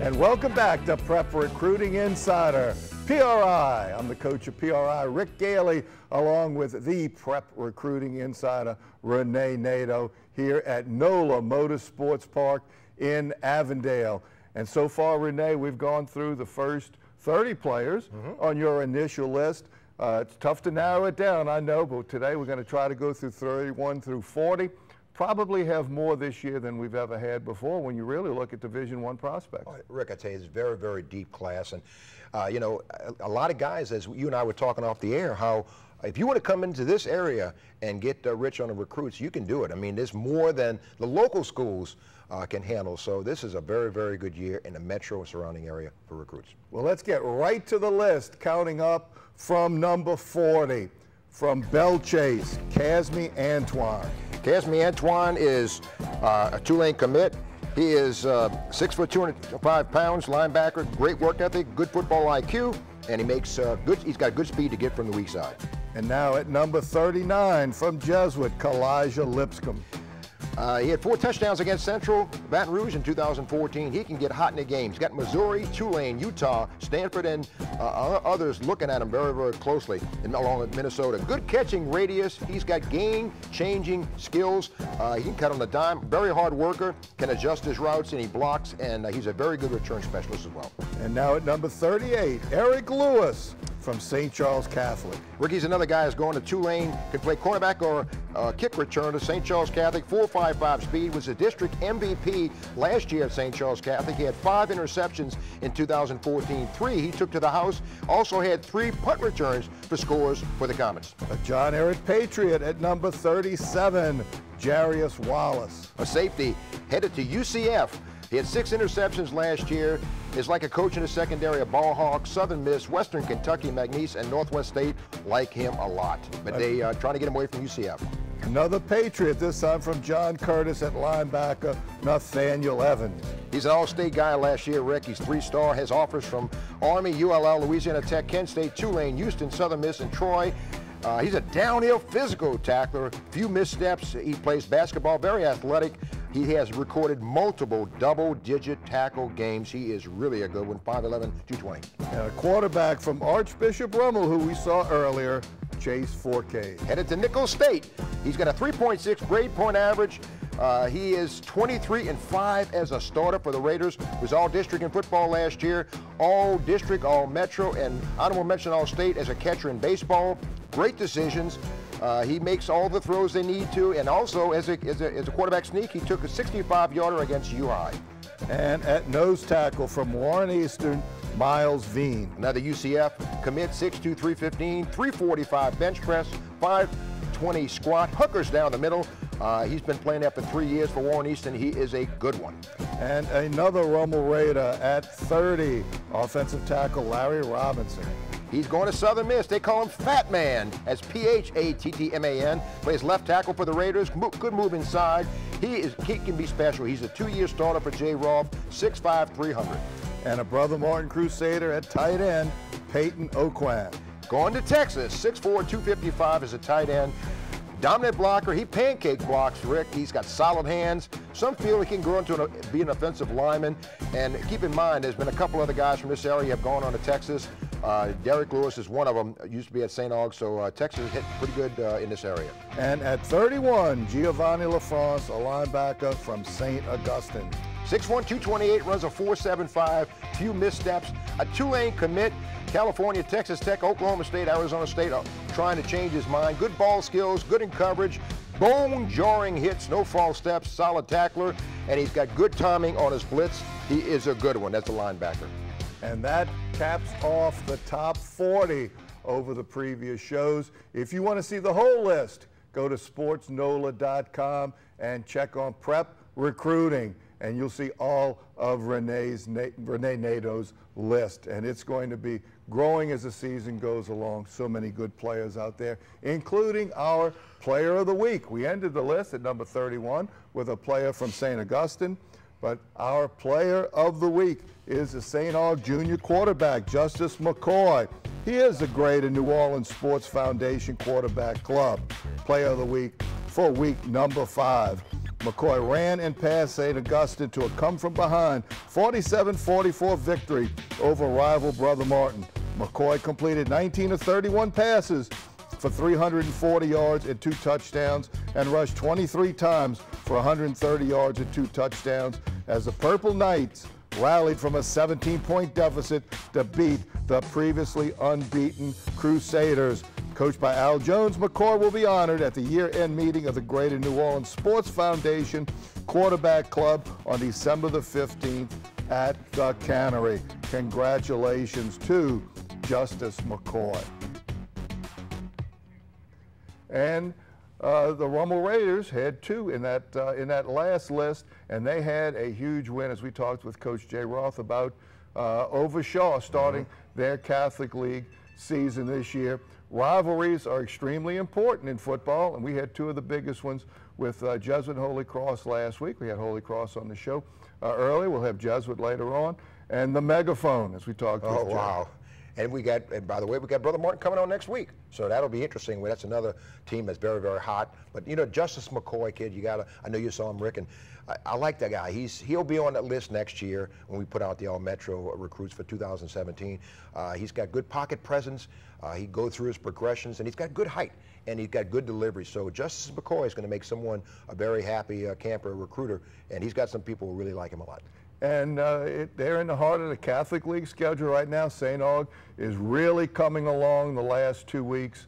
And welcome back to Prep Recruiting Insider, PRI. I'm the coach of PRI, Rick Gailey, along with the Prep Recruiting Insider, Renee Nato, here at NOLA Motorsports Park in Avondale. And so far, Renee, we've gone through the first 30 players on your initial list. It's tough to narrow it down, I know, but today we're going to try to go through 31 through 40. Probably have more this year than we've ever had before when you really look at Division I prospects. Rick, I tell you, it's a very, very deep class. And, you know, a lot of guys, as you and I were talking off the air, how if you want to come into this area and get rich on the recruits, you can do it. I mean, there's more than the local schools can handle. So this is a very, very good year in the metro and surrounding area for recruits. Well, let's get right to the list, counting up from number 40. From Belle Chasse, Casmi Antoine. Casmi Antoine is a Tulane commit. He is 6 foot 205 pounds, linebacker, great work ethic, good football IQ, and he makes he's got good speed to get from the weak side. And now at number 39 from Jesuit, Kalijah Lipscomb. He had 4 touchdowns against Central Baton Rouge in 2014. He can get hot in the game. He's got Missouri, Tulane, Utah, Stanford, and others looking at him very, very closely, and along with Minnesota. Good catching radius. He's got game-changing skills. He can cut on the dime. Very hard worker. Can adjust his routes, and he blocks, and he's a very good return specialist as well. And now at number 38, Eric Lewis from St. Charles Catholic. Ricky's another guy who's going to Tulane, can play cornerback or kick returner. St. Charles Catholic, 4.55 speed, was a district MVP last year at St. Charles Catholic. He had 5 interceptions in 2014, 3 he took to the house. Also had 3 punt returns for scores for the Comets. A John Ehret Patriot at number 37, Jarius Wallace. A safety headed to UCF. He had 6 interceptions last year. Is like a coach in the secondary, a ball hawk. Southern Miss, Western Kentucky, McNeese, and Northwest State like him a lot. But they trying to get him away from UCF. Another Patriot, this time from John Curtis at linebacker, Nathaniel Evans. He's an all-state guy last year, Rick. He's 3-star, has offers from Army, ULL, Louisiana Tech, Kent State, Tulane, Houston, Southern Miss, and Troy. He's a downhill physical tackler, few missteps. He plays basketball, very athletic. He has recorded multiple double-digit tackle games. He is really a good one, 5'11", 220. And a quarterback from Archbishop Rummel, who we saw earlier, Chase Forcade. Headed to Nicholls State. He's got a 3.6 grade point average. He is 23-5 as a starter for the Raiders. Was all district in football last year, all district, all metro, and honorable mention all state as a catcher in baseball. Great decisions. He makes all the throws they need to, and also as a quarterback sneak, he took a 65-yarder against U-High. And at nose tackle from Warren Eastern, Miles Veen. Another UCF commit, 6'2", 315, 345 bench press, 520 squat, hookers down the middle. He's been playing there for 3 years for Warren Eastern. He is a good one. And another Rummel Raider at 30, offensive tackle Larry Robinson. He's going to Southern Miss. They call him Fat Man, as P-H-A-T-T-M-A-N. Plays left tackle for the Raiders. Good move inside. He can be special. He's a 2-year starter for Jay Rolfe, 6'5", 300. And a Brother Martin Crusader at tight end, Peyton Oquan. Going to Texas, 6'4", 255 as a tight end. Dominant blocker. He pancake blocks, Rick. He's got solid hands. Some feel he can grow into be an offensive lineman. And keep in mind, there's been a couple other guys from this area have gone on to Texas. Derek Lewis is one of them. Used to be at St. Aug, so Texas hit pretty good in this area. And at 31, Giovanni LaFrance, a linebacker from St. Augustine. 6'1", 228, runs a 4.75, few missteps. A Tulane commit. California, Texas Tech, Oklahoma State, Arizona State trying to change his mind. Good ball skills, good in coverage, bone-jarring hits, no false steps, solid tackler, and he's got good timing on his blitz. He is a good one. That's a linebacker. And that caps off the top 40 over the previous shows. If you want to see the whole list, go to sportsnola.com and check on Prep Recruiting, and you'll see all of Renee Nato's list. And it's going to be growing as the season goes along. So many good players out there, including our Player of the Week. We ended the list at number 31 with a player from St. Augustine, but our Player of the Week is the St. Aug junior quarterback, Justice McCoy. He is the Greater New Orleans Sports Foundation Quarterback Club Player of the Week for week number 5. McCoy ran and passed St. Augustine to a come-from-behind 47-44 victory over rival Brother Martin. McCoy completed 19 of 31 passes for 340 yards and 2 touchdowns and rushed 23 times for 130 yards and 2 touchdowns as the Purple Knights rallied from a 17-point deficit to beat the previously unbeaten Crusaders. Coached by Al Jones, McCoy will be honored at the year-end meeting of the Greater New Orleans Sports Foundation Quarterback Club on December the 15th at the Cannery. Congratulations to Justice McCoy. And the Rummel Raiders had 2 in that last list, and they had a huge win, as we talked with Coach Jay Roth about, over Shaw, starting their Catholic League season this year. Rivalries are extremely important in football, and we had 2 of the biggest ones with Jesuit and Holy Cross last week. We had Holy Cross on the show early. We'll have Jesuit later on, and the Megaphone, as we talked with Jay. Oh, wow. And by the way, we got Brother Martin coming on next week. So that'll be interesting. That's another team that's very, very hot. But, you know, Justice McCoy, kid, I know you saw him, Rick, and I like that guy. He'll be on that list next year when we put out the All-Metro recruits for 2017. He's got good pocket presence. He goes through his progressions, and he's got good height, and he's got good delivery. So Justice McCoy is going to make someone a very happy camper recruiter, and he's got some people who really like him a lot. And they're in the heart of the Catholic League schedule right now. St. Aug is really coming along the last 2 weeks,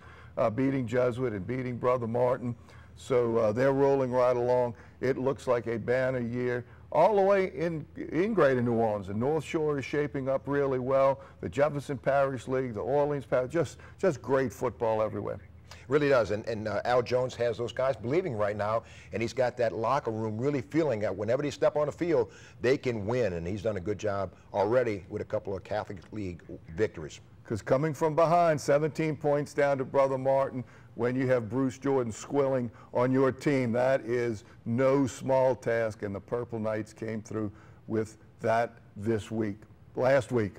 beating Jesuit and beating Brother Martin. So they're rolling right along. It looks like a banner year all the way in Greater New Orleans. The North Shore is shaping up really well. The Jefferson Parish League, the Orleans Parish, just great football everywhere. Really does, and Al Jones has those guys believing right now, and he's got that locker room really feeling that whenever they step on the field, they can win, and he's done a good job already with a couple of Catholic League victories. Because coming from behind, 17 points down to Brother Martin, when you have Bruce Jordan Squilling on your team, that is no small task, and the Purple Knights came through with that last week.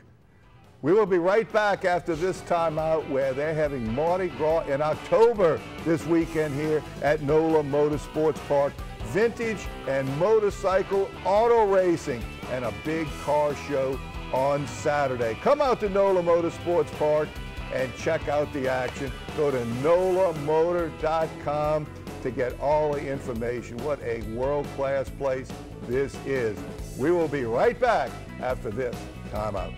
We will be right back after this timeout where they're having Mardi Gras in October this weekend here at NOLA Motorsports Park. Vintage and motorcycle auto racing and a big car show on Saturday. Come out to NOLA Motorsports Park and check out the action. Go to nolamotor.com to get all the information. What a world-class place this is. We will be right back after this timeout.